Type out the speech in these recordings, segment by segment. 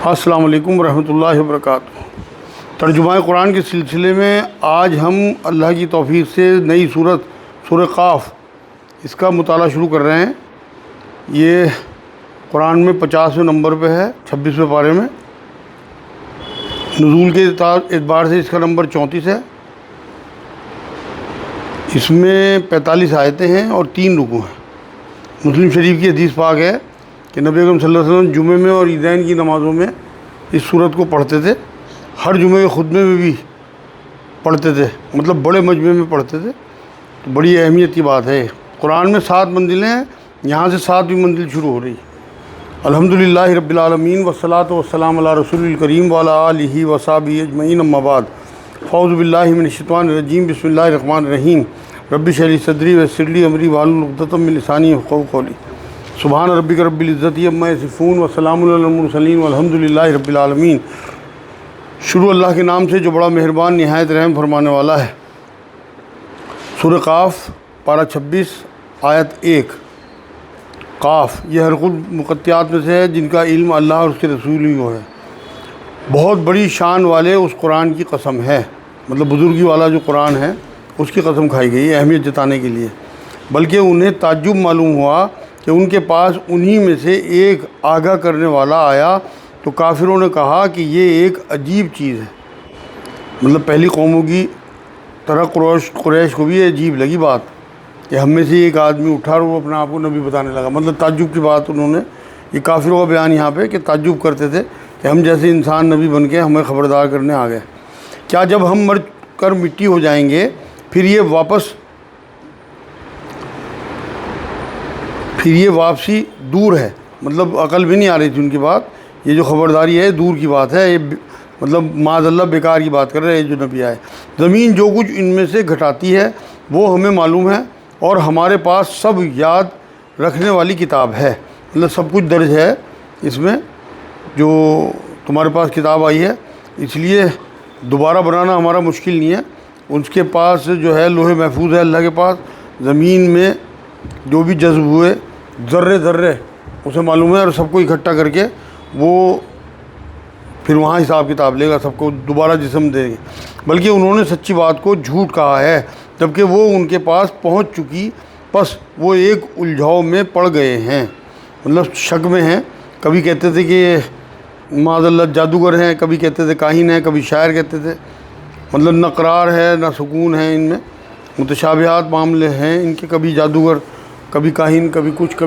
السلام علیکم ورحمۃ اللہ وبرکاتہ۔ ترجمہ قرآن کے سلسلے میں آج ہم اللہ کی توفیق سے نئی سورہ قاف اس کا مطالعہ شروع کر رہے ہیں۔ یہ قرآن میں 50ویں نمبر پہ ہے، 26ویں پارے میں۔ نزول کے اعتبار سے اس کا نمبر 34 ہے۔ اس میں 45 آیتیں ہیں اور 3 رکوع ہیں۔ مسلم شریف کی حدیث پاک ہے کہ نبی اکرم صلی اللہ علیہ وسلم جمعے میں اور عیدین کی نمازوں میں اس سورت کو پڑھتے تھے۔ ہر جمعے کے خطبے میں بھی پڑھتے تھے، مطلب بڑے مجمع میں پڑھتے تھے۔ تو بڑی اہمیت کی بات ہے۔ قرآن میں 7 منزلیں ہیں، یہاں سے 7ویں منزل شروع ہو رہی ہے۔ الحمدللہ رب العالمین والصلاۃ والسلام علی رسول الکریم وعلی آلہ وصحبہ اجمعین، اما بعد۔ اعوذ باللہ من الشیطان الرجیم، بسم اللہ الرحمن الرحیم۔ رب اشرح لی صدری ویسر لی امری واحلل عقدۃ من لسانی یفقہوا قولی۔ سبحان ربک رب العزت عما یصفون وسلام علی المرسلین والحمدللہ رب العالمین۔ شروع اللہ کے نام سے جو بڑا مہربان نہایت رحم فرمانے والا ہے۔ سورہ قاف پارہ 26 آیت 1۔ قاف یہ حرف المقطعات میں سے ہے جن کا علم اللہ اور اس کے رسول ہی کو ہے۔ بہت بڑی شان والے اس قرآن کی قسم ہے، مطلب بزرگی والا جو قرآن ہے اس کی قسم کھائی گئی ہے اہمیت جتانے کے لیے۔ بلکہ انہیں تعجب معلوم ہوا کہ ان کے پاس انہی میں سے ایک آگاہ کرنے والا آیا تو کافروں نے کہا کہ یہ ایک عجیب چیز ہے۔ مطلب پہلی قوموں کی طرح قریش کو بھی یہ عجیب لگی بات کہ ہم میں سے ایک آدمی اٹھا اور وہ اپنے آپ کو نبی بتانے لگا۔ مطلب تعجب کی بات انہوں نے، یہ کافروں کا بیان یہاں پہ کہ تعجب کرتے تھے کہ ہم جیسے انسان نبی بن کے ہمیں خبردار کرنے آ گئے۔ کیا جب ہم مر کر مٹی ہو جائیں گے پھر یہ واپسی دور ہے؟ مطلب عقل بھی نہیں آ رہی تھی ان کی بات۔ یہ جو خبرداری ہے دور کی بات ہے، یہ مطلب معاذ اللہ بیکار کی بات کر رہے ہیں جو نبی آئے۔ زمین جو کچھ ان میں سے گھٹاتی ہے وہ ہمیں معلوم ہے اور ہمارے پاس سب یاد رکھنے والی کتاب ہے۔ مطلب سب کچھ درج ہے اس میں جو تمہارے پاس کتاب آئی ہے، اس لیے دوبارہ بنانا ہمارا مشکل نہیں ہے۔ اس کے پاس جو ہے لوح محفوظ ہے اللہ کے پاس، زمین میں جو بھی جذب ہوئے ذرے ذرے اسے معلوم ہے اور سب کو اکٹھا کر کے وہ پھر وہاں حساب کتاب لے گا، سب کو دوبارہ جسم دے گا۔ بلکہ انہوں نے سچی بات کو جھوٹ کہا ہے جبکہ وہ ان کے پاس پہنچ چکی، پس وہ ایک الجھاؤ میں پڑ گئے ہیں، مطلب شک میں ہیں۔ کبھی کہتے تھے کہ معاذ اللہ جادوگر ہیں، کبھی کہتے تھے کاہن ہیں، کبھی شاعر کہتے تھے۔ مطلب نہ قرار ہے نہ سکون ہے ان میں، متشابہات معاملے ہیں ان کے، کبھی جادوگر کبھی کاہن کبھی کچھ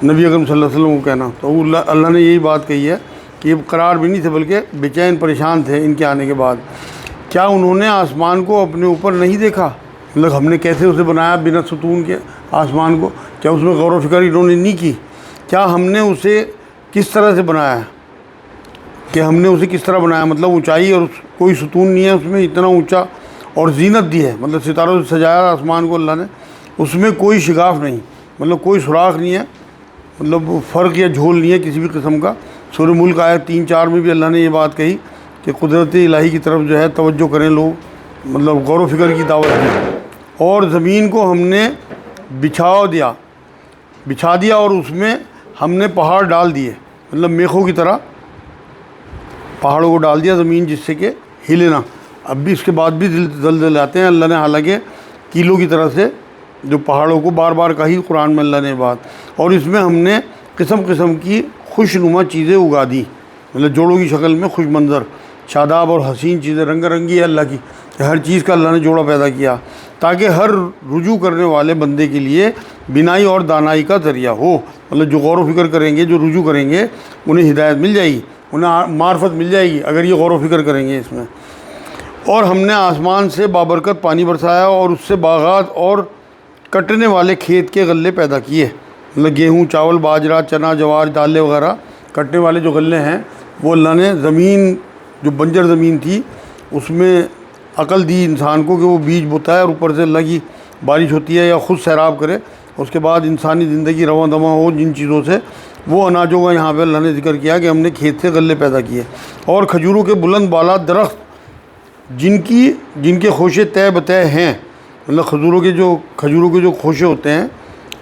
نبی اکرم صلی اللہ علیہ وسلم کو کہنا۔ تو اللہ نے یہی بات کہی ہے کہ یہ قرار بھی نہیں تھے بلکہ بے چین پریشان تھے ان کے آنے کے بعد۔ کیا انہوں نے آسمان کو اپنے اوپر نہیں دیکھا؟ مطلب ہم نے کیسے اسے بنایا بنا ستون کے آسمان کو، کیا اس میں غور و فکر انہوں نے نہیں کی؟ کیا ہم نے اسے کس طرح سے بنایا ہے کہ ہم نے اسے کس طرح بنایا، مطلب اونچائی اور کوئی ستون نہیں ہے اس میں، اتنا اونچا، اور زینت دی ہے، مطلب ستاروں سے سجایا آسمان کو اللہ نے، اس میں کوئی شگاف نہیں، مطلب کوئی سوراخ نہیں ہے، مطلب فرق یا جھول نہیں ہے کسی بھی قسم کا۔ سورہ ملک آیت 3-4 میں بھی اللہ نے یہ بات کہی کہ قدرت الہی کی طرف جو ہے توجہ کریں لوگ، مطلب غور و فکر کی دعوت دی۔ اور زمین کو ہم نے بچھا دیا اور اس میں ہم نے پہاڑ ڈال دیے، مطلب میخوں کی طرح پہاڑوں کو ڈال دیا زمین جس سے کہ ہلے نہ۔ اب بھی اس کے بعد بھی زلزلے آتے ہیں اللہ نے، حالانکہ کیلوں کی طرح سے جو پہاڑوں کو بار بار کہی قرآن میں اللہ نے بات۔ اور اس میں ہم نے قسم قسم کی خوش نما چیزیں اگا دی، مطلب جوڑوں کی شکل میں خوش منظر شاداب اور حسین چیزیں، رنگ رنگی ہے اللہ کی، ہر چیز کا اللہ نے جوڑا پیدا کیا تاکہ ہر رجوع کرنے والے بندے کے لیے بینائی اور دانائی کا ذریعہ ہو۔ مطلب جو غور و فکر کریں گے، جو رجوع کریں گے، انہیں ہدایت مل جائے گی، انہیں معرفت مل جائے گی اگر یہ غور و فکر کریں گے اس میں۔ اور ہم نے آسمان سے بابرکت پانی برسایا اور اس سے باغات اور کٹنے والے کھیت کے غلے پیدا کیے، مطلب گیہوں، چاول، باجرہ، چنا، جوار، دالیں وغیرہ کٹنے والے جو غلے ہیں وہ اللہ نے زمین جو بنجر زمین تھی اس میں عقل دی انسان کو کہ وہ بیج بوتا ہے اور اوپر سے اللہ کی بارش ہوتی ہے یا خود سیراب کرے، اس کے بعد انسانی زندگی رواں دواں ہو جن چیزوں سے، وہ اناجوں کا یہاں پہ اللہ نے ذکر کیا کہ ہم نے کھیت سے غلے پیدا کیے۔ اور کھجوروں کے بلند بالا درخت جن کے خوشے طے بطے ہیں، مطلب کھجوروں کے جو خوشے ہوتے ہیں،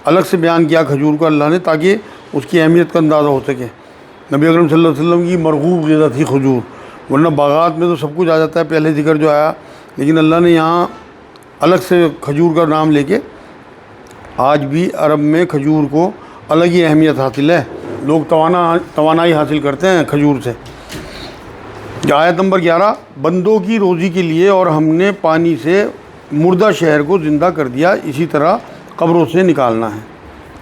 الگ سے بیان کیا کھجور کو اللہ نے تاکہ اس کی اہمیت کا اندازہ ہو سکے۔ نبی اکرم صلی اللہ علیہ وسلم کی مرغوب غذا تھی کھجور، ورنہ باغات میں تو سب کچھ آ جاتا ہے پہلے ذکر جو آیا، لیکن اللہ نے یہاں الگ سے کھجور کا نام لے کے، آج بھی عرب میں کھجور کو الگ ہی اہمیت حاصل ہے، لوگ توانائی حاصل کرتے ہیں کھجور سے۔ آیت نمبر 11، بندوں کی روزی کے لیے اور ہم نے پانی سے مردہ شہر کو زندہ کر دیا، اسی طرح قبروں سے نکالنا ہے،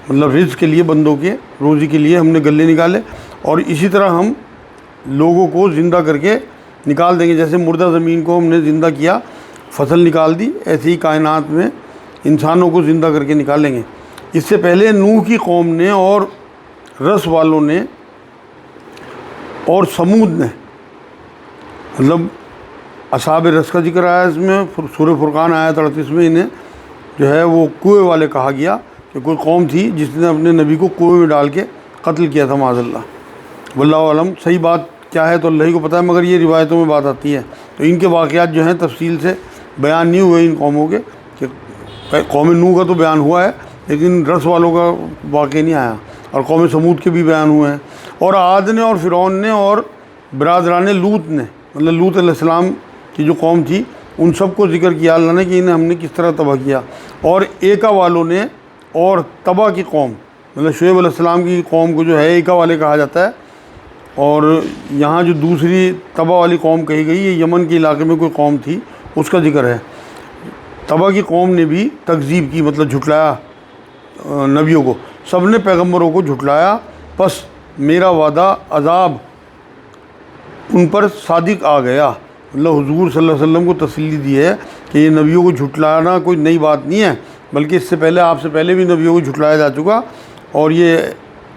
مطلب رزق کے لیے، بندوں کے روزی کے لیے ہم نے گلے نکالے، اور اسی طرح ہم لوگوں کو زندہ کر کے نکال دیں گے، جیسے مردہ زمین کو ہم نے زندہ کیا، فصل نکال دی، ایسے ہی کائنات میں انسانوں کو زندہ کر کے نکالیں گے۔ اس سے پہلے نوح کی قوم نے اور رس والوں نے اور سمود نے، مطلب اصحاب رس کا ذکر آیا اس میں، سورہ فرقان آیا 38 میں، انہیں جو ہے وہ کنویں والے کہا گیا کہ کوئی قوم تھی جس نے اپنے نبی کو کنویں میں ڈال کے قتل کیا تھا معاذ اللہ۔ واللہ عالم صحیح بات کیا ہے تو اللہ ہی کو پتہ ہے، مگر یہ روایتوں میں بات آتی ہے، تو ان کے واقعات جو ہیں تفصیل سے بیان نہیں ہوئے ان قوموں کے، کہ قوم نوح کا تو بیان ہوا ہے لیکن رس والوں کا واقع نہیں آیا، اور قوم سمود کے بھی بیان ہوئے ہیں، اور عاد نے اور فرعون نے اور برادران لوط نے، مطلب لوط علیہ السلام کی جو قوم تھی ان سب کو ذکر کیا اللہ نے کہ انہیں ہم نے کس طرح تباہ کیا، اور ایکا والوں نے اور تباہ کی قوم، مطلب شعیب علیہ السلام کی قوم کو جو ہے ایکا والے کہا جاتا ہے، اور یہاں جو دوسری تباہ والی قوم کہی گئی یہ یمن کے علاقے میں کوئی قوم تھی اس کا ذکر ہے۔ تباہ کی قوم نے بھی تکذیب کی، مطلب جھٹلایا نبیوں کو، سب نے پیغمبروں کو جھٹلایا، پس میرا وعدہ عذاب ان پر صادق آ گیا، مطلب حضور صلی اللہ علیہ وسلم کو تسلی دی ہے کہ یہ نبیوں کو جھٹلانا کوئی نئی بات نہیں ہے، بلکہ اس سے پہلے آپ سے پہلے بھی نبیوں کو جھٹلایا جا چکا، اور یہ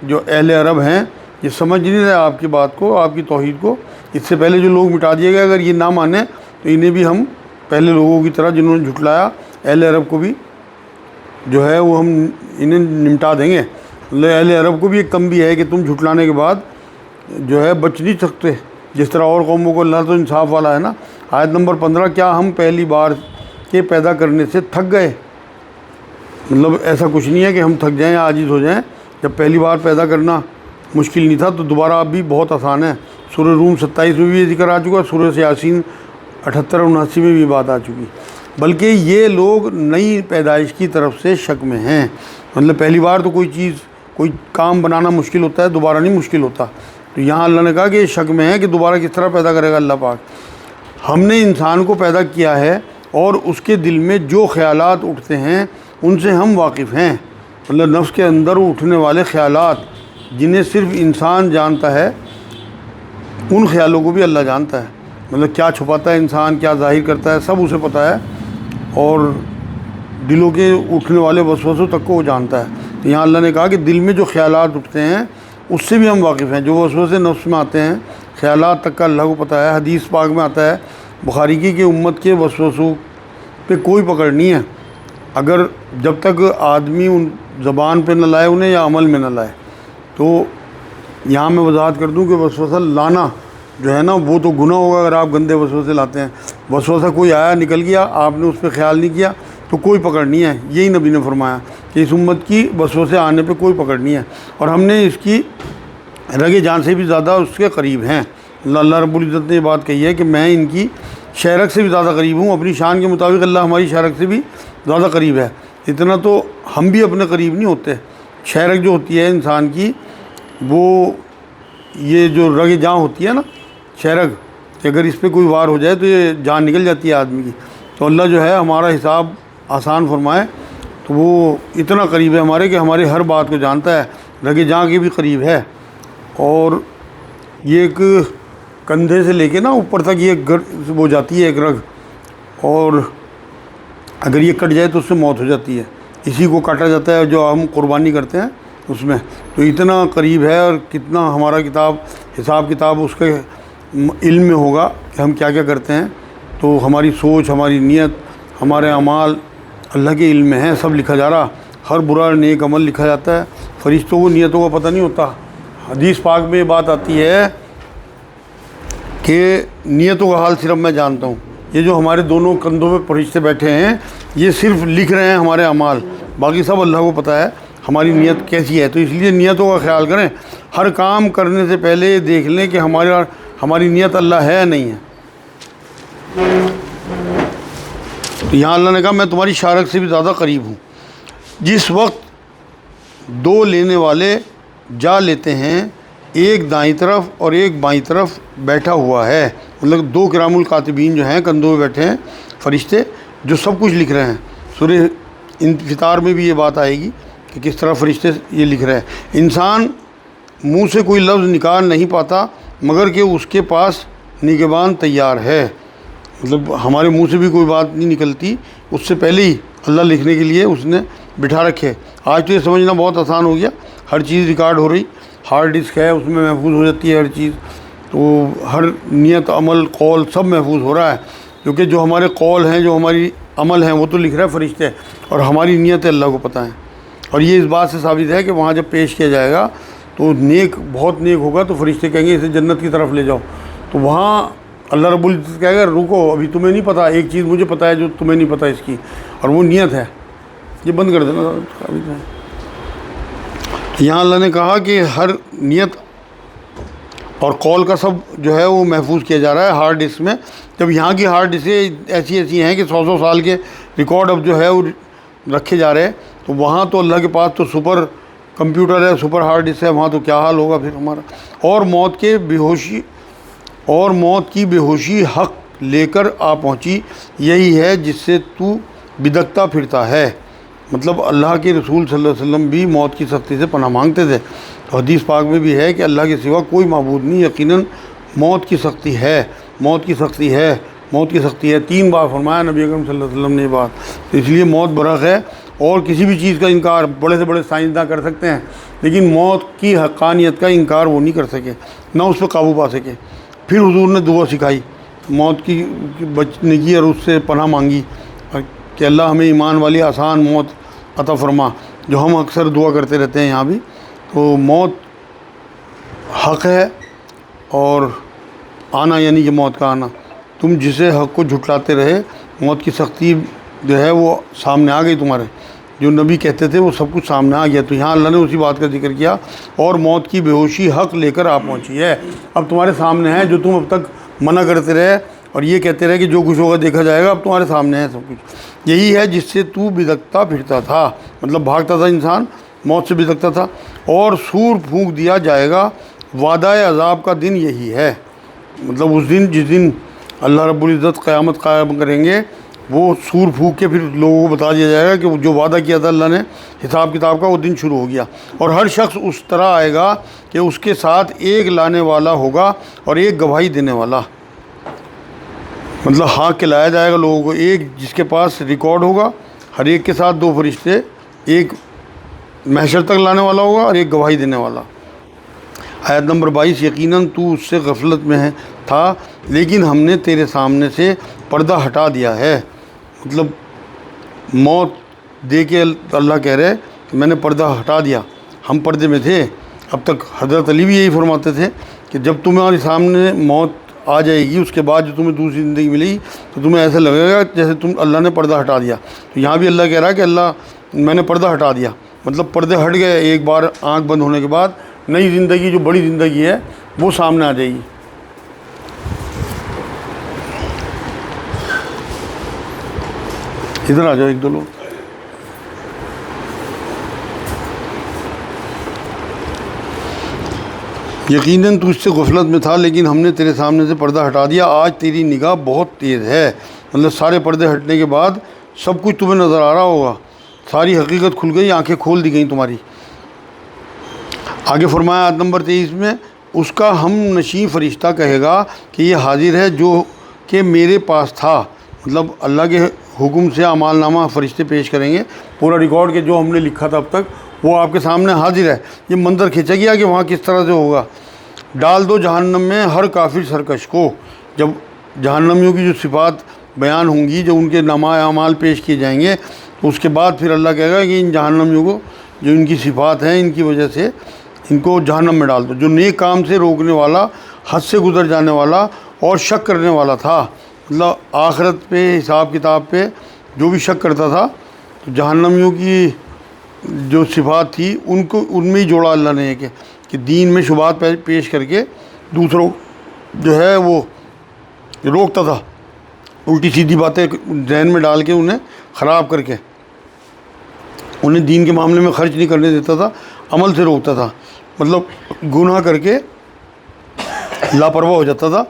جو اہل عرب ہیں یہ سمجھ نہیں رہے آپ کی بات کو، آپ کی توحید کو، اس سے پہلے جو لوگ مٹا دیے گئے، اگر یہ نہ مانیں تو انہیں بھی ہم پہلے لوگوں کی طرح جنہوں نے جھٹلایا اہل عرب کو بھی جو ہے وہ ہم انہیں نمٹا دیں گے۔ اہل عرب کو بھی ایک تنبیہ ہے کہ تم جھٹلانے کے بعد جو ہے بچ نہیں سکتے، جس طرح اور قوموں کو اللہ تو انصاف والا ہے نا۔ آیت نمبر 15، کیا ہم پہلی بار کے پیدا کرنے سے تھک گئے؟ مطلب ایسا کچھ نہیں ہے کہ ہم تھک جائیں یا عاجز ہو جائیں، جب پہلی بار پیدا کرنا مشکل نہیں تھا تو دوبارہ اب بھی بہت آسان ہے۔ سورہ روم 27 میں بھی یہ ذکر آ چکا، سورہ یاسین 78-79 میں بھی بات آ چکی، بلکہ یہ لوگ نئی پیدائش کی طرف سے شک میں ہیں، مطلب پہلی بار تو کوئی کام بنانا مشکل ہوتا ہے، دوبارہ نہیں مشکل ہوتا، تو یہاں اللہ نے کہا کہ یہ شک میں ہے کہ دوبارہ کس طرح پیدا کرے گا اللہ پاک۔ ہم نے انسان کو پیدا کیا ہے اور اس کے دل میں جو خیالات اٹھتے ہیں ان سے ہم واقف ہیں، مطلب نفس کے اندر اٹھنے والے خیالات جنہیں صرف انسان جانتا ہے، ان خیالوں کو بھی اللہ جانتا ہے، مطلب کیا چھپاتا ہے انسان، کیا ظاہر کرتا ہے، سب اسے پتہ ہے، اور دلوں کے اٹھنے والے وسوسوں تک کو وہ جانتا ہے۔ تو یہاں اللہ نے کہا کہ دل میں جو خیالات اٹھتے ہیں اس سے بھی ہم واقف ہیں، جو وسوسے نفس میں آتے ہیں، خیالات تک کا اللہ کو پتہ ہے۔ حدیث پاک میں آتا ہے بخاری کی کہ امت کے وسوسوں پہ کوئی پکڑ نہیں ہے، اگر جب تک آدمی ان زبان پہ نہ لائے انہیں یا عمل میں نہ لائے۔ تو یہاں میں وضاحت کر دوں کہ وسوسہ لانا جو ہے نا وہ تو گناہ ہوگا اگر آپ گندے وسوسے لاتے ہیں۔ وسوسہ کوئی آیا نکل گیا، آپ نے اس پہ خیال نہیں کیا تو کوئی پکڑ نہیں ہے، یہی نبی نے فرمایا کہ اس امت کی وسوسے آنے پہ کوئی پکڑ نہیں ہے، اور ہم نے اس کی رگ جان سے بھی زیادہ اس کے قریب ہیں۔ اللہ رب العزت نے یہ بات کہی ہے کہ میں ان کی شہرک سے بھی زیادہ قریب ہوں، اپنی شان کے مطابق اللہ ہماری شہرک سے بھی زیادہ قریب ہے۔ اتنا تو ہم بھی اپنے قریب نہیں ہوتے، شہرک جو ہوتی ہے انسان کی، وہ یہ جو رگ جاں ہوتی ہے نا شہرک، کہ اگر اس پہ کوئی وار ہو جائے تو یہ جان نکل جاتی ہے آدمی کی، تو اللہ جو ہے ہمارا حساب آسان فرمائے، تو وہ اتنا قریب ہے ہمارے کہ ہماری ہر بات کو جانتا ہے، رگ جاں کے بھی قریب ہے، اور یہ ایک کندھے سے لے کے نا اوپر تک یہ وہ جاتی ہے ایک رگ، اور اگر یہ کٹ جائے تو اس سے موت ہو جاتی ہے، اسی کو کاٹا جاتا ہے جو ہم قربانی کرتے ہیں اس میں، تو اتنا قریب ہے، اور کتنا ہمارا حساب کتاب اس کے علم میں ہوگا کہ ہم کیا کیا کرتے ہیں، تو ہماری سوچ، ہماری نیت، ہمارے اعمال اللہ کے علم میں ہیں، سب لکھا جا رہا، ہر برا نیک عمل لکھا جاتا ہے، فرشتوں کو نیتوں کا پتہ نہیں ہوتا۔ حدیث پاک میں یہ بات آتی ہے کہ نیتوں کا حال صرف میں جانتا ہوں، یہ جو ہمارے دونوں کندھوں پہ فرشتے بیٹھے ہیں یہ صرف لکھ رہے ہیں ہمارے اعمال، باقی سب اللہ کو پتہ ہے۔ ہماری نیت کیسی ہے. تو اس لیے نیتوں کا خیال کریں. ہر کام کرنے سے پہلے دیکھ لیں کہ ہماری نیت اللہ ہے یا نہیں ہے. تو یہاں اللہ نے کہا میں تمہاری شارک سے بھی زیادہ قریب ہوں. جس وقت دو لینے والے جا لیتے ہیں، ایک دائیں طرف اور ایک بائیں طرف بیٹھا ہوا ہے، مطلب دو کرام الکاتبین جو ہیں کندھوں پہ بیٹھے ہیں فرشتے جو سب کچھ لکھ رہے ہیں. سورہ انفطار میں بھی یہ بات آئے گی کہ کس طرح فرشتے یہ لکھ رہے ہیں. انسان منہ سے کوئی لفظ نکال نہیں پاتا مگر کہ اس کے پاس نگہبان تیار ہے. مطلب ہمارے منہ سے بھی کوئی بات نہیں نکلتی، اس سے پہلے ہی اللہ لکھنے کے لیے اس نے بٹھا رکھے. آج تو یہ سمجھنا بہت آسان ہو گیا، ہر چیز ریکارڈ ہو رہی، ہارڈ ڈسک ہے اس میں محفوظ ہو جاتی ہے ہر چیز. تو ہر نیت عمل قول سب محفوظ ہو رہا ہے، کیونکہ جو ہمارے قول ہیں جو ہماری عمل ہیں وہ تو لکھ رہا ہے فرشتے، اور ہماری نیت اللہ کو پتہ ہے. اور یہ اس بات سے ثابت ہے کہ وہاں جب پیش کیا جائے گا تو نیک بہت نیک ہوگا تو فرشتے کہیں گے اسے جنت کی طرف لے جاؤ. تو وہاں اللہ رب العزت کہے گا رکو، ابھی تمہیں نہیں پتہ، ایک چیز مجھے پتہ ہے جو تمہیں نہیں پتہ اس کی، اور وہ نیت ہے. یہ بند کر دینا. یہاں اللہ نے کہا کہ ہر نیت اور قول کا سب جو ہے وہ محفوظ کیا جا رہا ہے ہارڈ ڈسک میں. جب یہاں کی ہارڈ ڈسکیں ایسی ہیں کہ 100 سال کے ریکارڈ اب جو ہے وہ رکھے جا رہے ہیں، تو وہاں تو اللہ کے پاس تو سپر کمپیوٹر ہے، سپر ہارڈ ڈسک ہے، وہاں تو کیا حال ہوگا پھر ہمارا. اور موت کی بے ہوشی حق لے کر آ پہنچی، یہی ہے جس سے تو بدکتا پھرتا ہے. مطلب اللہ کے رسول صلی اللہ علیہ وسلم بھی موت کی سختی سے پناہ مانگتے تھے. تو حدیث پاک میں بھی ہے کہ اللہ کے سوا کوئی معبود نہیں، یقیناً موت کی سختی ہے، موت کی سختی ہے، موت کی سختی ہے. 3 بار فرمایا نبی اکرم صلی اللہ علیہ وسلم نے یہ بات. تو اس لیے موت برحق ہے، اور کسی بھی چیز کا انکار بڑے سے بڑے سائنسداں کر سکتے ہیں، لیکن موت کی حقانیت کا انکار وہ نہیں کر سکے، نہ اس پہ قابو پا سکے. پھر حضور نے دعا سکھائی موت کی بچنے کی، اور اس سے پناہ مانگی کہ اللہ ہمیں ایمان والی آسان موت عطا فرما، جو ہم اکثر دعا کرتے رہتے ہیں یہاں بھی. تو موت حق ہے، اور آنا یعنی کہ موت کا آنا. تم جسے حق کو جھٹلاتے رہے، موت کی سختی جو ہے وہ سامنے آ گئی تمہارے، جو نبی کہتے تھے وہ سب کچھ سامنے آ گیا. تو یہاں اللہ نے اسی بات کا ذکر کیا، اور موت کی بے ہوشی حق لے کر آ پہنچی ہے. اب تمہارے سامنے ہے، جو تم اب تک منع کرتے رہے اور یہ کہتے رہے کہ جو کچھ ہوگا دیکھا جائے گا، اب تمہارے سامنے ہے سب کچھ. یہی ہے جس سے تو بدکتا پھرتا تھا، مطلب بھاگتا تھا انسان، موت سے بدکتا تھا. اور سور پھونک دیا جائے گا، وعدہ عذاب کا دن یہی ہے. مطلب اس دن جس دن اللہ رب العزت قیامت قائم کریں گے، وہ سور پھونک کے پھر لوگوں کو بتا دیا جائے گا کہ جو وعدہ کیا تھا اللہ نے حساب کتاب کا، وہ دن شروع ہو گیا. اور ہر شخص اس طرح آئے گا کہ اس کے ساتھ ایک لانے والا ہوگا اور ایک گواہی دینے والا. مطلب ہاں کے لایا جائے گا لوگوں کو، ایک جس کے پاس ریکارڈ ہوگا، ہر ایک کے ساتھ 2 فرشتے، ایک محشر تک لانے والا ہوگا اور ایک گواہی دینے والا. آیت نمبر 22 یقیناً تو اس سے غفلت میں تھا، لیکن ہم نے تیرے سامنے سے پردہ ہٹا دیا ہے. مطلب موت دے کے اللہ کہہ رہے کہ میں نے پردہ ہٹا دیا، ہم پردے میں تھے. اب تک حضرت علی بھی یہی فرماتے تھے کہ جب تمہارے سامنے موت آ جائے گی، اس کے بعد جو تمہیں دوسری زندگی ملے گی، تو تمہیں ایسا لگے گا جیسے اللہ نے پردہ ہٹا دیا. تو یہاں بھی اللہ کہہ رہا ہے کہ اللہ میں نے پردہ ہٹا دیا، مطلب پردے ہٹ گئے. ایک بار آنکھ بند ہونے کے بعد نئی زندگی جو بڑی زندگی ہے وہ سامنے آ جائے گی. ادھر آ جاؤ 1-2 لوگ. یقیناً تو اس سے غفلت میں تھا، لیکن ہم نے تیرے سامنے سے پردہ ہٹا دیا. آج تیری نگاہ بہت تیز ہے. مطلب سارے پردے ہٹنے کے بعد سب کچھ تمہیں نظر آ رہا ہوگا، ساری حقیقت کھل گئی، آنکھیں کھول دی گئیں تمہاری. آگے فرمایا آیت نمبر 23 میں، اس کا ہم نشیں فرشتہ کہے گا کہ یہ حاضر ہے جو کہ میرے پاس تھا. مطلب اللہ کے حکم سے اعمال نامہ فرشتے پیش کریں گے، پورا ریکارڈ کہ جو ہم نے لکھا تھا اب تک وہ آپ کے سامنے حاضر ہے. یہ منظر کھینچا گیا کہ وہاں کس طرح سے ہوگا. ڈال دو جہنم میں ہر کافر سرکش کو. جب جہنمیوں کی جو صفات بیان ہوں گی، جو ان کے نامہ اعمال پیش کیے جائیں گے، تو اس کے بعد پھر اللہ کہے گا کہ ان جہنمیوں کو جو ان کی صفات ہیں ان کی وجہ سے ان کو جہنم میں ڈال دو. جو نیک کام سے روکنے والا، حد سے گزر جانے والا اور شک کرنے والا تھا، مطلب آخرت پہ، حساب کتاب پہ جو بھی شک کرتا تھا، تو جہنمیوں کی جو صفات تھی ان کو ان میں ہی جوڑا اللہ نے کہ دین میں شبہات پیش کر کے دوسروں جو ہے وہ روکتا تھا، الٹی سیدھی باتیں ذہن میں ڈال کے انہیں خراب کر کے انہیں دین کے معاملے میں خرچ نہیں کرنے دیتا تھا، عمل سے روکتا تھا، مطلب گناہ کر کے لاپرواہ ہو جاتا تھا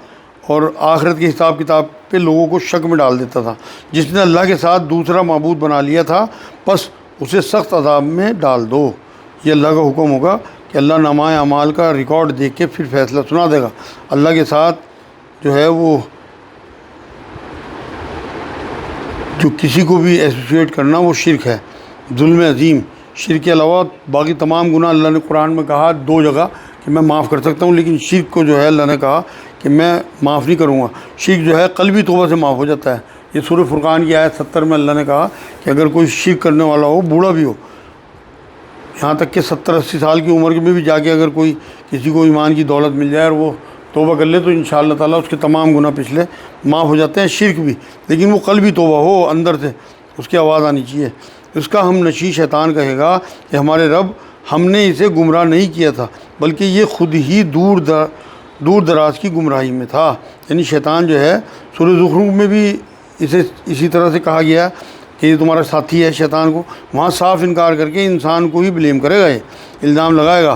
اور آخرت کے حساب کتاب پہ لوگوں کو شک میں ڈال دیتا تھا۔ جس نے اللہ کے ساتھ دوسرا معبود بنا لیا تھا پس اسے سخت عذاب میں ڈال دو۔ یہ اللہ کا حکم ہوگا کہ اللہ نامۂ اعمال کا ریکارڈ دیکھ کے پھر فیصلہ سنا دے گا۔ اللہ کے ساتھ جو ہے وہ جو کسی کو بھی ایسوسیٹ کرنا وہ شرک ہے، ظلم عظیم۔ شرک کے علاوہ باقی تمام گناہ اللہ نے قرآن میں کہا 2 جگہ کہ میں معاف کر سکتا ہوں، لیکن شرک کو جو ہے اللہ نے کہا کہ میں معاف نہیں کروں گا۔ شرک جو ہے قلبی توبہ سے معاف ہو جاتا ہے۔ یہ سورہ فرقان کی آیت 70 میں اللہ نے کہا کہ اگر کوئی شرک کرنے والا ہو، بوڑھا بھی ہو، یہاں تک کہ 70-80 سال کی عمر میں بھی جا کے اگر کوئی کسی کو ایمان کی دولت مل جائے اور وہ توبہ کر لے تو انشاءاللہ تعالیٰ اس کے تمام گناہ پچھلے معاف ہو جاتے ہیں، شرک بھی، لیکن وہ قلبی توبہ ہو، اندر سے اس کی آواز آنی چاہیے۔ اس کا ہم نشی شیطان کہے گا کہ ہمارے رب ہم نے اسے گمراہ نہیں کیا تھا بلکہ یہ خود ہی دور دراز کی گمراہی میں تھا۔ یعنی شیطان جو ہے سورہ زخرف میں بھی اسے اسی طرح سے کہا گیا کہ یہ تمہارا ساتھی ہے شیطان کو، وہاں صاف انکار کر کے انسان کو ہی بلیم کرے گا، یہ الزام لگائے گا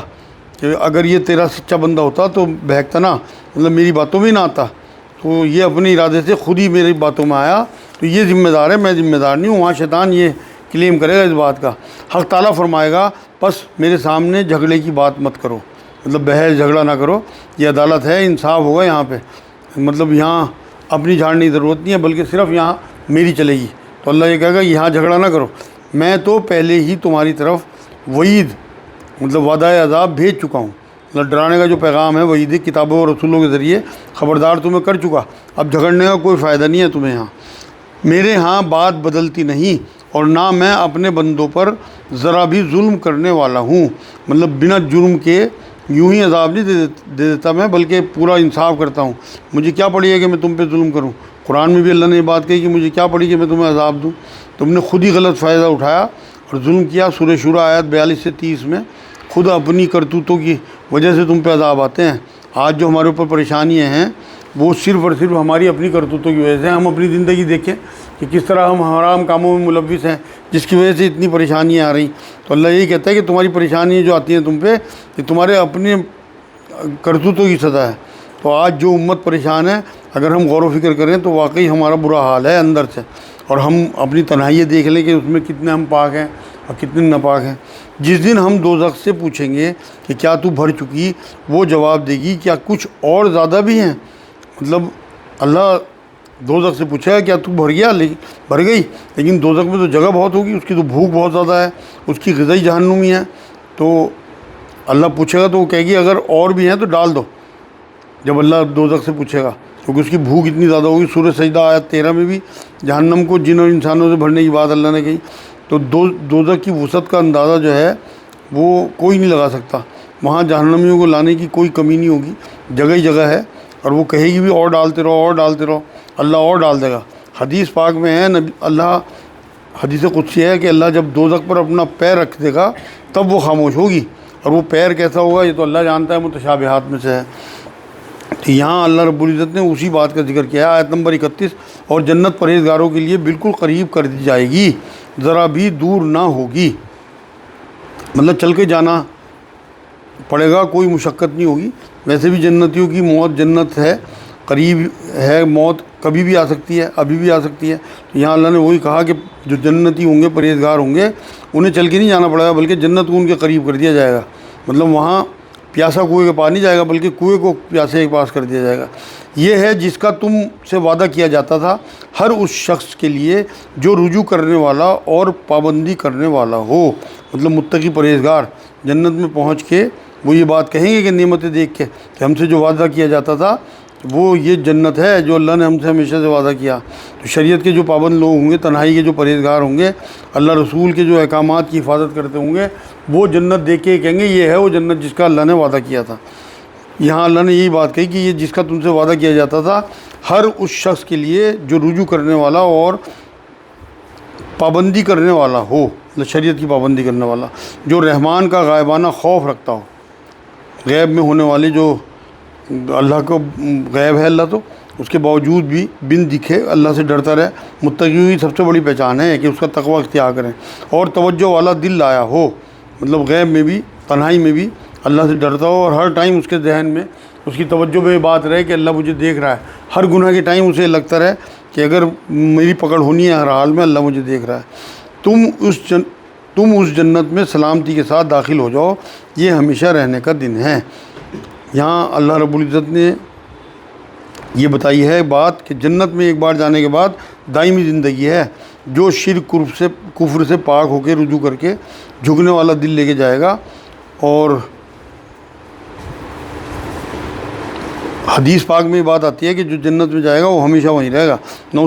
کہ اگر یہ تیرا سچا بندہ ہوتا تو بہکتا نہ، مطلب میری باتوں میں نہ آتا، تو یہ اپنے ارادے سے خود ہی میری باتوں میں آیا تو یہ ذمہ دار ہے، میں ذمہ دار نہیں ہوں۔ وہاں شیطان یہ کلیم کرے گا اس بات کا۔ حق تعالیٰ فرمائے گا بس میرے سامنے جھگڑے کی بات مت کرو، مطلب بحث جھگڑا نہ کرو، یہ عدالت ہے، انصاف ہوگا یہاں پہ، مطلب یہاں اپنی جھاڑنے کی ضرورت نہیں ہے بلکہ صرف یہاں میری چلے گی۔ تو اللہ یہ کہے گا یہاں جھگڑا نہ کرو، میں تو پہلے ہی تمہاری طرف وعید مطلب وعدہ عذاب بھیج چکا ہوں، مطلب ڈرانے کا جو پیغام ہے وعید کتابوں اور رسولوں کے ذریعے خبردار تمہیں کر چکا، اب جھگڑنے کا کوئی فائدہ نہیں ہے تمہیں یہاں۔ میرے ہاں بات بدلتی نہیں اور نہ میں اپنے بندوں پر ذرا بھی ظلم کرنے والا ہوں، مطلب بنا جرم کے یوں ہی عذاب نہیں دے دیتا میں، بلکہ پورا انصاف کرتا ہوں۔ مجھے کیا پڑی ہے کہ میں تم پہ ظلم کروں؟ قرآن میں بھی اللہ نے یہ بات کہی کہ مجھے کیا پڑی کہ میں تمہیں عذاب دوں، تم نے خود ہی غلط فائدہ اٹھایا اور ظلم کیا۔ سورہ شورى آیت 42 سے 30 میں خود اپنی کرتوتوں کی وجہ سے تم پہ عذاب آتے ہیں۔ آج جو ہمارے اوپر پریشانیاں ہیں وہ صرف اور صرف ہماری اپنی کرتوتوں کی وجہ سے۔ ہم اپنی زندگی دیکھیں کہ کس طرح ہم حرام کاموں میں ملوث ہیں جس کی وجہ سے اتنی پریشانیاں آ رہی، تو اللہ یہی کہتا ہے کہ تمہاری پریشانیاں جو آتی ہیں تم پہ یہ تمہارے اپنے کرتوتوں کی سزا ہے۔ تو آج جو امت پریشان ہے اگر ہم غور و فکر کریں تو واقعی ہمارا برا حال ہے اندر سے، اور ہم اپنی تنہائیاں دیکھ لیں کہ اس میں کتنے ہم پاک ہیں اور کتنے ناپاک ہیں۔ جس دن ہم دوزخ سے پوچھیں گے کہ کیا تو بھر چکی، وہ جواب دے گی کیا کچھ اور زیادہ بھی ہیں، مطلب اللہ دوزخ سے پوچھے گا کیا تو بھر گیا، بھر گئی، لیکن دوزخ میں تو جگہ بہت ہوگی، اس کی تو بھوک بہت زیادہ ہے، اس کی غذائی جہنمی ہے، تو اللہ پوچھے گا تو وہ کہے گی اگر اور بھی ہیں تو ڈال دو، جب اللہ دوزخ سے پوچھے گا، کیونکہ اس کی بھوک اتنی زیادہ ہوگی۔ سورہ سجدہ آیت 13 میں بھی جہنم کو جن اور انسانوں سے بھرنے کی بات اللہ نے کہی، تو دوزخ کی وسعت کا اندازہ جو ہے وہ کوئی نہیں لگا سکتا۔ وہاں جہنمیوں کو لانے کی کوئی کمی نہیں ہوگی، جگہ ہی جگہ ہے، اور وہ کہے گی بھی اور ڈالتے رہو اور ڈالتے رہو، اللہ اور ڈال دے گا۔ حدیث پاک میں ہے اللہ حدیث قدسی ہے کہ اللہ جب دوزخ پر اپنا پیر رکھ دے گا تب وہ خاموش ہوگی، اور وہ پیر کیسا ہوگا یہ تو اللہ جانتا ہے، متشابہات میں سے ہے۔ تو یہاں اللہ رب العزت نے اسی بات کا ذکر کیا ہے، آیت نمبر 31، اور جنت پرہیزگاروں کے لیے بالکل قریب کر دی جائے گی، ذرا بھی دور نہ ہوگی، مطلب چل کے جانا پڑے گا، کوئی مشقت نہیں ہوگی۔ ویسے بھی جنتیوں کی موت جنت ہے، قریب ہے، موت کبھی بھی آ سکتی ہے، ابھی بھی آ سکتی ہے۔ تو یہاں اللہ نے وہی کہا کہ جو جنتی ہوں گے، پرہیزگار ہوں گے، انہیں چل کے نہیں جانا پڑے گا بلکہ جنت کو ان کے قریب کر دیا جائے گا، مطلب وہاں پیاسا کنویں کے پاس نہیں جائے گا بلکہ کنویں کو پیاسے کے پاس کر دیا جائے گا۔ یہ ہے جس کا تم سے وعدہ کیا جاتا تھا ہر اس شخص کے لیے جو رجوع کرنے والا اور پابندی کرنے والا ہو، مطلب متقی پرہیزگار جنت میں پہنچ کے وہ یہ بات کہیں گے کہ نعمتیں دیکھ کے کہ ہم سے جو وعدہ کیا جاتا تھا وہ یہ جنت ہے جو اللہ نے ہم سے ہمیشہ سے وعدہ کیا۔ تو شریعت کے جو پابند لوگ ہوں گے، تنہائی کے جو پرہیزگار ہوں گے، اللہ رسول کے جو احکامات کی حفاظت کرتے ہوں گے، وہ جنت دیکھ کے کہیں گے یہ ہے وہ جنت جس کا اللہ نے وعدہ کیا تھا۔ یہاں اللہ نے یہی بات کہی کہ یہ جس کا تم سے وعدہ کیا جاتا تھا ہر اس شخص کے لیے جو رجوع کرنے والا اور پابندی کرنے والا ہو، مطلب شریعت کی پابندی کرنے والا، جو رحمان کا غائبانہ خوف رکھتا ہو، غیب میں ہونے والی جو اللہ کو غیب ہے اللہ تو اس کے باوجود بھی بن دکھے اللہ سے ڈرتا رہے۔ متقی کی سب سے بڑی پہچان ہے کہ اس کا تقوی اختیار کریں اور توجہ والا دل لایا ہو، مطلب غیب میں بھی تنہائی میں بھی اللہ سے ڈرتا ہو، اور ہر ٹائم اس کے ذہن میں اس کی توجہ میں یہ بات رہے کہ اللہ مجھے دیکھ رہا ہے، ہر گناہ کے ٹائم اسے لگتا رہے کہ اگر میری پکڑ ہونی ہے ہر حال میں اللہ مجھے دیکھ رہا ہے۔ تم اس جنت میں سلامتی کے ساتھ داخل ہو جاؤ، یہ ہمیشہ رہنے کا دن ہے۔ یہاں اللہ رب العزت نے یہ بتائی ہے بات کہ جنت میں ایک بار جانے کے بعد دائمی زندگی ہے۔ جو شرک کفر سے پاک ہو کے رجوع کر کے جھکنے والا دل لے کے جائے گا، اور حدیث پاک میں یہ بات آتی ہے کہ جو جنت میں جائے گا وہ ہمیشہ وہیں رہے گا، نہ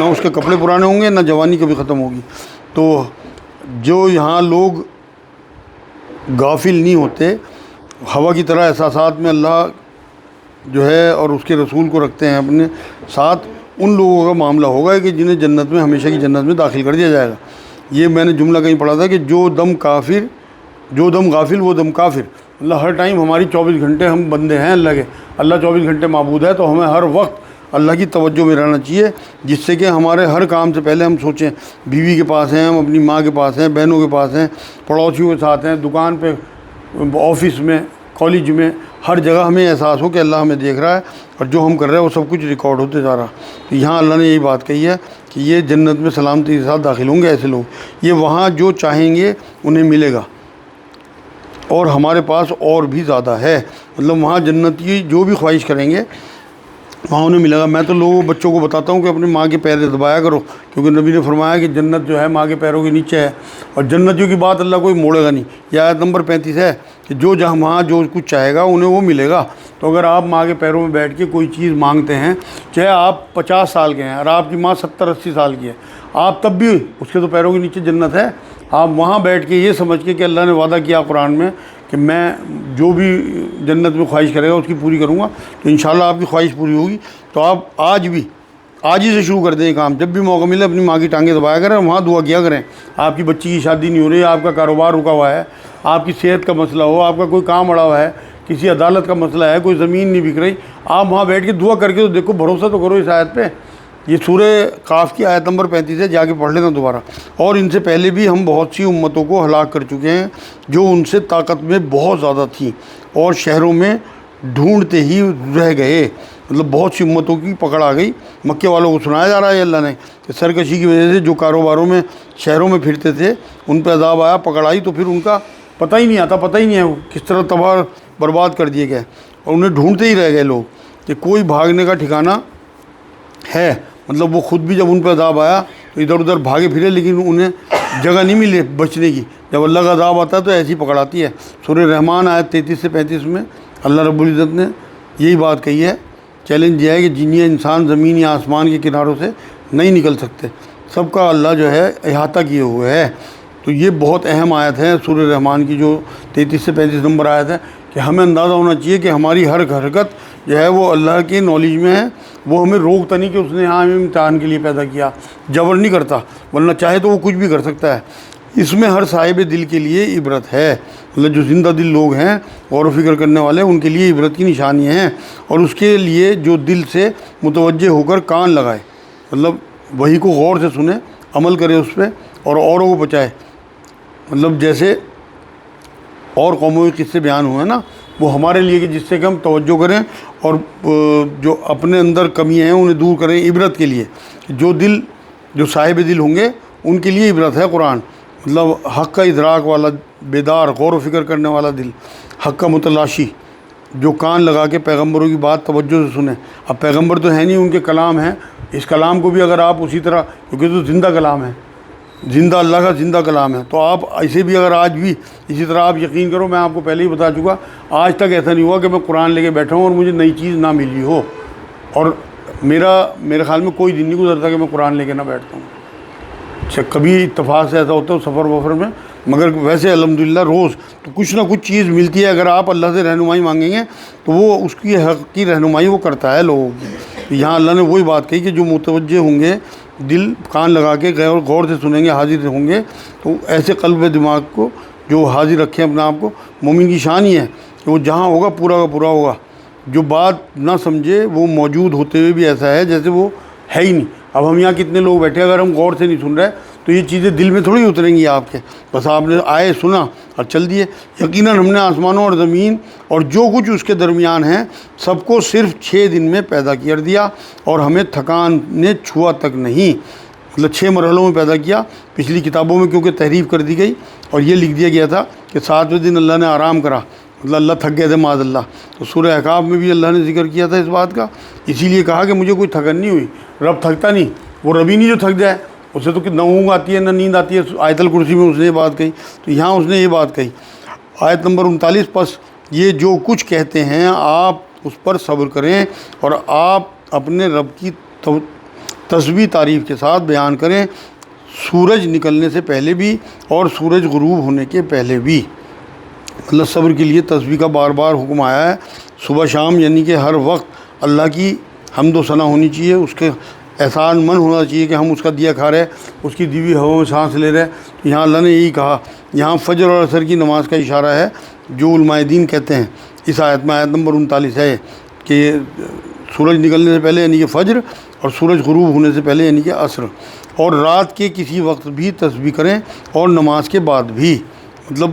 اس کے کپڑے پرانے ہوں گے، نہ جوانی کبھی ختم ہوگی۔ تو جو یہاں لوگ غافل نہیں ہوتے، ہوا کی طرح احساسات میں اللہ جو ہے اور اس کے رسول کو رکھتے ہیں اپنے ساتھ، ان لوگوں کا معاملہ ہوگا کہ جنہیں جنت میں ہمیشہ کی جنت میں داخل کر دیا جائے گا۔ یہ میں نے جملہ کہیں پڑھا تھا کہ جو دم غافل وہ دم کافر، مطلب ہر ٹائم ہماری 24 گھنٹے ہم بندے ہیں اللہ کے، اللہ 24 گھنٹے معبود ہے، تو ہمیں ہر وقت اللہ کی توجہ میں رہنا چاہیے، جس سے کہ ہمارے ہر کام سے پہلے ہم سوچیں بیوی کے پاس ہیں، ہم اپنی ماں کے پاس ہیں، بہنوں کے پاس ہیں، پڑوسیوں کے ساتھ ہیں، دکان پہ، آفس میں، کالج میں، ہر جگہ ہمیں احساس ہو کہ اللہ ہمیں دیکھ رہا ہے اور جو ہم کر رہے ہیں وہ سب کچھ ریکارڈ ہوتے جا رہا۔ تو یہاں اللہ نے یہی بات کہی ہے کہ یہ جنت میں سلامتی کے ساتھ داخل ہوں گے ایسے لوگ، یہ وہاں جو چاہیں گے انہیں ملے گا، اور ہمارے پاس اور بھی زیادہ ہے، مطلب وہاں جنتی جو بھی خواہش کریں گے وہاں انہیں ملے گا۔ میں تو بچوں کو بتاتا ہوں کہ اپنی ماں کے پیر دبایا کرو، کیونکہ نبی نے فرمایا کہ جنت جو ہے ماں کے پیروں کے نیچے ہے، اور جنتیوں کی بات اللہ کوئی موڑے گا نہیں۔ یہ آیت نمبر 35 ہے کہ جو جہاں وہاں جو کچھ چاہے گا انہیں وہ ملے گا۔ تو اگر آپ ماں کے پیروں میں بیٹھ کے کوئی چیز مانگتے ہیں، چاہے آپ 50 سال کے ہیں اور آپ کی ماں 70-80 سال کی ہے، آپ تب بھی اس کے تو پیروں کے نیچے جنت ہے۔ آپ وہاں بیٹھ کے یہ سمجھ کے کہ اللہ نے وعدہ کیا قرآن میں کہ میں جو بھی جنت میں خواہش کرے گا اس کی پوری کروں گا، تو انشاءاللہ آپ کی خواہش پوری ہوگی۔ تو آپ آج ہی سے شروع کر دیں یہ کام، جب بھی موقع ملے اپنی ماں کی ٹانگیں دبایا کریں، وہاں دعا کیا کریں۔ آپ کی بچی کی شادی نہیں ہو رہی، آپ کا کاروبار رکا ہوا ہے، آپ کی صحت کا مسئلہ ہو، آپ کا کوئی کام اڑا ہوا ہے، کسی عدالت کا مسئلہ ہے، کوئی زمین نہیں بک رہی، آپ وہاں بیٹھ کے دعا کر کے تو دیکھو، بھروسہ تو کرو اس آیت پہ۔ یہ سورہ قاف کی آیت نمبر 35 ہے، جا کے پڑھ لینا دوبارہ۔ اور ان سے پہلے بھی ہم بہت سی امتوں کو ہلاک کر چکے ہیں جو ان سے طاقت میں بہت زیادہ تھیں اور شہروں میں ڈھونڈتے ہی رہ گئے، مطلب بہت سی امتوں کی پکڑ آ گئی۔ مکے والوں کو سنایا جا رہا ہے اللہ نے کہ سرکشی کی وجہ سے جو کاروباروں میں شہروں میں پھرتے تھے ان پہ عذاب آیا، پکڑ آئی، تو پھر ان کا پتہ ہی نہیں ہے وہ کس طرح تباہ برباد کر دیے گئے، اور انہیں ڈھونڈتے ہی رہ گئے لوگ کہ کوئی بھاگنے کا ٹھکانہ ہے۔ مطلب وہ خود بھی جب ان پہ عذاب آیا تو ادھر ادھر بھاگے پھرے، لیکن انہیں جگہ نہیں ملی بچنے کی۔ جب اللہ کا عذاب آتا ہے تو ایسی پکڑ آتی ہے۔ سورہ رحمان آیت 33 سے 35 میں اللہ رب العزت نے یہی بات کہی ہے، چیلنج دیا ہے کہ جن یا انسان زمین یا آسمان کے کناروں سے نہیں نکل سکتے، سب کا اللہ جو ہے احاطہ کیے ہوئے ہے۔ تو یہ بہت اہم آیت ہے سورہ رحمان کی، جو 33 سے 35 نمبر آیت ہے، کہ ہمیں اندازہ ہونا چاہیے کہ ہماری ہر حرکت جو ہے وہ اللہ کی نالج میں ہے۔ وہ ہمیں روکتا نہیں کہ اس نے ہمیں امتحان کے لیے پیدا کیا، جبر نہیں کرتا، ورنہ چاہے تو وہ کچھ بھی کر سکتا ہے۔ اس میں ہر صاحب دل کے لیے عبرت ہے، مطلب جو زندہ دل لوگ ہیں، غور و فکر کرنے والے، ان کے لیے عبرت کی نشانیاں ہیں، اور اس کے لیے جو دل سے متوجہ ہو کر کان لگائے، مطلب وہی کو غور سے سنے، عمل کرے اس پہ اور اوروں کو بچائے۔ مطلب جیسے اور قوموں کے قصے بیان ہوئے نا، وہ ہمارے لیے کہ جس سے کہ ہم توجہ کریں اور جو اپنے اندر کمیاں ہیں انہیں دور کریں، عبرت کے لیے۔ جو صاحب دل ہوں گے ان کے لیے عبرت ہے قرآن، مطلب حق کا ادراک والا، بیدار، غور و فکر کرنے والا دل، حق کا متلاشی، جو کان لگا کے پیغمبروں کی بات توجہ سے سنیں۔ اب پیغمبر تو ہے نہیں، ان کے کلام ہیں، اس کلام کو بھی اگر آپ اسی طرح، کیونکہ تو زندہ کلام ہے، زندہ اللہ کا زندہ کلام ہے، تو آپ ایسے بھی اگر آج بھی اسی طرح آپ یقین کرو، میں آپ کو پہلے ہی بتا چکا، آج تک ایسا نہیں ہوا کہ میں قرآن لے کے بیٹھا ہوں اور مجھے نئی چیز نہ ملی ہو، اور میرے خیال میں کوئی دن نہیں گزرتا کہ میں قرآن لے کے نہ بیٹھتا ہوں۔ اچھا کبھی اتفاق سے ایسا ہوتا ہے سفر وفر میں، مگر ویسے الحمدللہ روز تو کچھ نہ کچھ چیز ملتی ہے۔ اگر آپ اللہ سے رہنمائی مانگیں گے تو وہ اس کی حق کی رہنمائی وہ کرتا ہے لوگوں کی۔ یہاں اللہ نے وہی بات کہی کہ جو متوجہ ہوں گے دل کان لگا کے غور سے سنیں گے، حاضر ہوں گے، تو ایسے قلب دماغ کو جو حاضر رکھیں اپنے آپ کو، مومن کی شان ہی ہے کہ وہ جہاں ہوگا پورا کا پورا ہوگا، جو بات نہ سمجھے وہ موجود ہوتے ہوئے بھی ایسا ہے جیسے وہ ہے ہی نہیں۔ اب ہم یہاں کتنے لوگ بیٹھے، اگر ہم غور سے نہیں سن رہے تو یہ چیزیں دل میں تھوڑی اتریں گی آپ کے، بس آپ نے آئے سنا اور چل دیے۔ یقیناً ہم نے آسمانوں اور زمین اور جو کچھ اس کے درمیان ہے سب کو صرف 6 دن میں پیدا کر دیا، اور ہمیں تھکان نے چھوا تک نہیں، مطلب 6 مرحلوں میں پیدا کیا۔ پچھلی کتابوں میں کیونکہ تحریف کر دی گئی اور یہ لکھ دیا گیا تھا کہ 7ویں دن اللہ نے آرام کرا، مطلب اللہ تھک گئے تھے معاذ اللہ۔ تو سورہ احقاف میں بھی اللہ نے ذکر کیا تھا اس بات کا، اسی لیے کہا کہ مجھے کوئی تھکن نہیں ہوئی۔ رب تھکتا نہیں، وہ رب ہی نہیں جو تھک جائے، اسے تو نہ اونگ آتی ہے نہ نیند آتی ہے۔ آیت الکرسی میں اس نے یہ بات کہی، تو یہاں اس نے یہ بات کہی۔ آیت نمبر 39، پس یہ جو کچھ کہتے ہیں آپ اس پر صبر کریں اور آپ اپنے رب کی تسبیح تعریف کے ساتھ بیان کریں، سورج نکلنے سے پہلے بھی اور سورج غروب ہونے کے پہلے بھی۔ مطلب صبر کے لیے تسبیح کا بار بار حکم آیا ہے، صبح شام، یعنی کہ ہر وقت اللہ کی حمد و ثنا ہونی چاہیے، اس کے احسان من ہونا چاہیے کہ ہم اس کا دیا کھا رہے، اس کی دی ہوئی ہوا میں سانس لے رہے۔ تو یہاں اللہ نے یہی کہا، یہاں فجر اور عصر کی نماز کا اشارہ ہے جو علماء دین کہتے ہیں اس آیت میں۔ آیت نمبر 39 ہے کہ سورج نکلنے سے پہلے یعنی کہ فجر، اور سورج غروب ہونے سے پہلے یعنی کہ عصر، اور رات کے کسی وقت بھی تسبیح کریں اور نماز کے بعد بھی، مطلب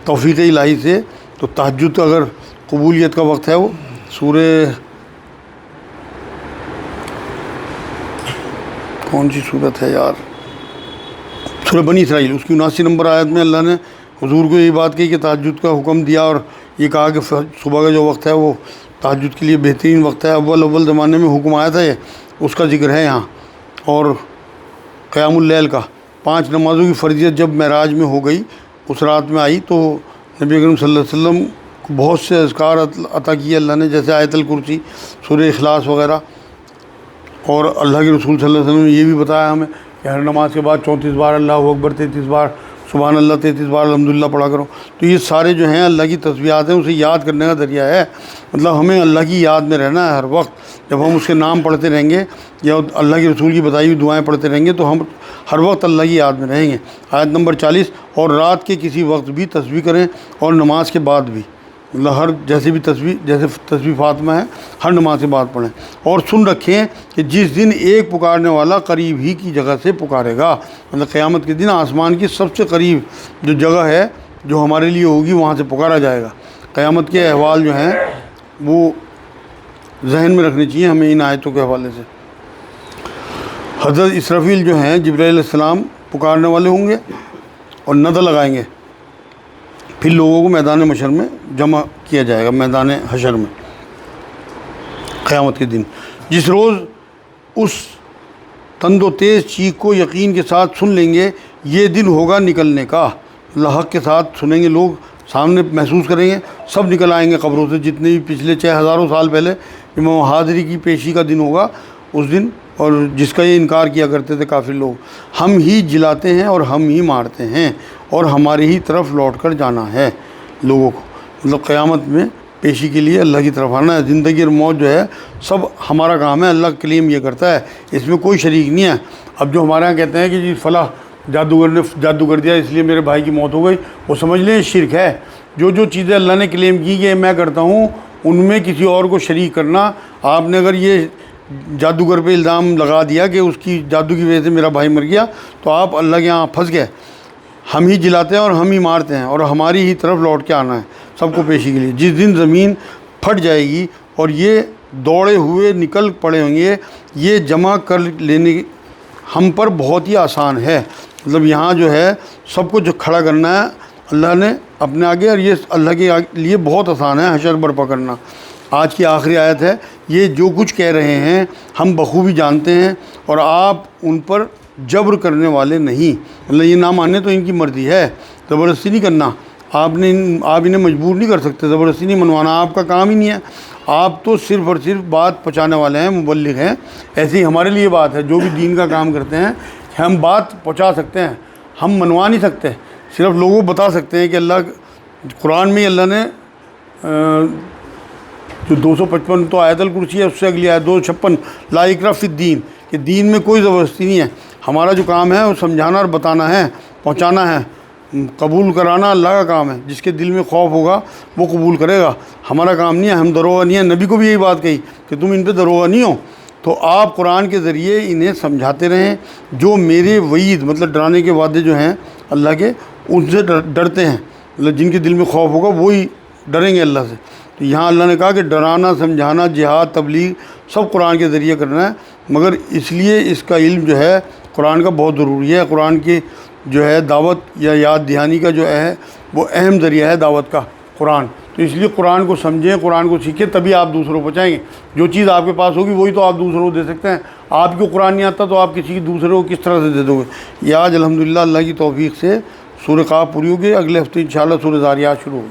توفیق الہی سے۔ تو تہجد اگر قبولیت کا وقت ہے، وہ سورہ کون سی صورت ہے یار، سورہ بنی اسرائیل، اس کی 79 نمبر آیت میں اللہ نے حضور کو یہ بات کہی کہ تہجد کا حکم دیا، اور یہ کہا کہ صبح کا جو وقت ہے وہ تہجد کے لیے بہترین وقت ہے۔ اول زمانے میں حکم آیا تھا یہ، اس کا ذکر ہے یہاں۔ اور قیام اللیل کا 5 نمازوں کی فرضیت جب معراج میں ہو گئی، اس رات میں آئی، تو نبی اکرم صلی اللہ علیہ وسلم کو بہت سے اذکار عطا کیے اللہ نے، جیسے آیت الکرسی، سورہ اخلاص وغیرہ۔ اور اللہ کے رسول صلی اللہ علیہ وسلم نے یہ بھی بتایا ہمیں کہ ہر نماز کے بعد 34 بار اللہ اکبر، 33 بار سبحان اللہ، 33 بار الحمدللہ پڑھا کرو۔ تو یہ سارے جو ہیں اللہ کی تسبیحات ہیں، اسے یاد کرنے کا ذریعہ ہے۔ مطلب ہمیں اللہ کی یاد میں رہنا ہے ہر وقت۔ جب ہم اس کے نام پڑھتے رہیں گے یا اللہ کے رسول کی بتائی ہوئی دعائیں پڑھتے رہیں گے تو ہم ہر وقت اللہ کی یاد میں رہیں گے۔ آیت نمبر 40، اور رات کے کسی وقت بھی تسبیح کریں اور نماز کے بعد بھی، مطلب ہر جیسے تسبیح فاطمہ ہے ہر نماز کے بعد پڑھیں، اور سن رکھیں کہ جس دن ایک پکارنے والا قریب ہی کی جگہ سے پکارے گا، مطلب قیامت کے دن آسمان کی سب سے قریب جو جگہ ہے جو ہمارے لیے ہوگی وہاں سے پکارا جائے گا۔ قیامت کے احوال جو ہیں وہ ذہن میں رکھنے چاہیے ہمیں ان آیتوں کے حوالے سے۔ حضرت اسرافیل جو ہیں جبرائیل علیہ السلام پکارنے والے ہوں گے اور ندى لگائیں گے، پھر لوگوں کو میدان محشر میں جمع کیا جائے گا، میدان حشر میں قیامت کے دن۔ جس روز اس تند و تیز چیخ کو یقین کے ساتھ سن لیں گے، یہ دن ہوگا نکلنے کا، حق کے ساتھ سنیں گے لوگ، سامنے محسوس کریں گے، سب نکل آئیں گے قبروں سے، جتنے بھی پچھلے 6000 سال پہلے امام حاضری کی پیشی کا دن ہوگا اس دن، اور جس کا یہ انکار کیا کرتے تھے کافر لوگ۔ ہم ہی جلاتے ہیں اور ہم ہی مارتے ہیں اور ہماری ہی طرف لوٹ کر جانا ہے لوگوں کو، مطلب قیامت میں پیشی کے لیے اللہ کی طرف آنا ہے۔ زندگی اور موت جو ہے سب ہمارا کام ہے، اللہ کلیم یہ کرتا ہے، اس میں کوئی شریک نہیں ہے۔ اب جو ہمارے یہاں کہتے ہیں کہ جی فلاں جادوگر نے جادو کر دیا اس لیے میرے بھائی کی موت ہو گئی، وہ سمجھ لیں شرک ہے۔ جو چیزیں اللہ نے کلیم کی کہ میں کرتا ہوں، ان میں کسی اور کو شریک کرنا، آپ نے اگر یہ جادوگر پہ الزام لگا دیا کہ اس کی جادو کی وجہ سے میرا بھائی مر گیا، تو آپ اللہ کے یہاں پھنس گئے۔ ہم ہی جلاتے ہیں اور ہم ہی مارتے ہیں اور ہماری ہی طرف لوٹ کے آنا ہے سب کو پیشی کے لیے۔ جس دن زمین پھٹ جائے گی اور یہ دوڑے ہوئے نکل پڑے ہوں گے، یہ جمع کر لینے ہم پر بہت ہی آسان ہے۔ مطلب یہاں جو ہے سب کو جو کھڑا کرنا ہے اللہ نے اپنے آگے، اور یہ اللہ کے لیے بہت آسان ہے حشر برپا کرنا۔ آج کی آخری آیت ہے، یہ جو کچھ کہہ رہے ہیں ہم بخوبی جانتے ہیں اور آپ ان پر جبر کرنے والے نہیں، مطلب یہ نہ مانے تو ان کی مرضی ہے، زبردستی نہیں کرنا، آپ انہیں مجبور نہیں کر سکتے، زبردستی نہیں منوانا، آپ کا کام ہی نہیں ہے، آپ تو صرف اور صرف بات پہنچانے والے ہیں، مبلغ ہیں۔ ایسے ہی ہمارے لیے بات ہے، جو بھی دین کا کام کرتے ہیں ہم بات پہنچا سکتے ہیں، ہم منوا نہیں سکتے، صرف لوگوں کو بتا سکتے ہیں کہ اللہ قرآن میں ہی اللہ نے جو 255 تو آیت الکرسی ہے، اس سے اگلی آیت 256 لا اکراہ فی الدین، کہ دین میں کوئی زبردستی نہیں ہے. ہمارا جو کام ہے وہ سمجھانا اور بتانا ہے, پہنچانا ہے. قبول کرانا اللہ کا کام ہے. جس کے دل میں خوف ہوگا وہ قبول کرے گا. ہمارا کام نہیں ہے, ہم دروغہ نہیں ہیں. نبی کو بھی یہی بات کہی کہ تم ان پہ دروغہ نہیں ہو. تو آپ قرآن کے ذریعے انہیں سمجھاتے رہیں. جو میرے وعید مطلب ڈرانے کے وعدے جو ہیں اللہ کے, ان سے ڈرتے ہیں, مطلب جن کے دل میں خوف ہوگا وہی ڈریں گے اللہ سے. تو یہاں اللہ نے کہا کہ ڈرانا, سمجھانا, جہاد, تبلیغ سب قرآن کے ذریعے کرنا ہے. مگر اس لیے اس کا علم جو ہے قرآن کا بہت ضروری ہے. قرآن کی جو ہے دعوت یا یاد دہانی کا جو ہے وہ اہم ذریعہ ہے دعوت کا قرآن. تو اس لیے قرآن کو سمجھیں, قرآن کو سیکھیں, تبھی آپ دوسروں کو پہنچائیں گے. جو چیز آپ کے پاس ہوگی وہی تو آپ دوسروں کو دے سکتے ہیں. آپ کو قرآن نہیں آتا تو آپ کسی دوسرے کو کس طرح سے دے دو گے. یہ آج الحمدللہ اللہ کی توفیق سے سورہ قاف پوری ہوگی. اگلے ہفتے انشاءاللہ سورہ ذاریات شروع ہوگی.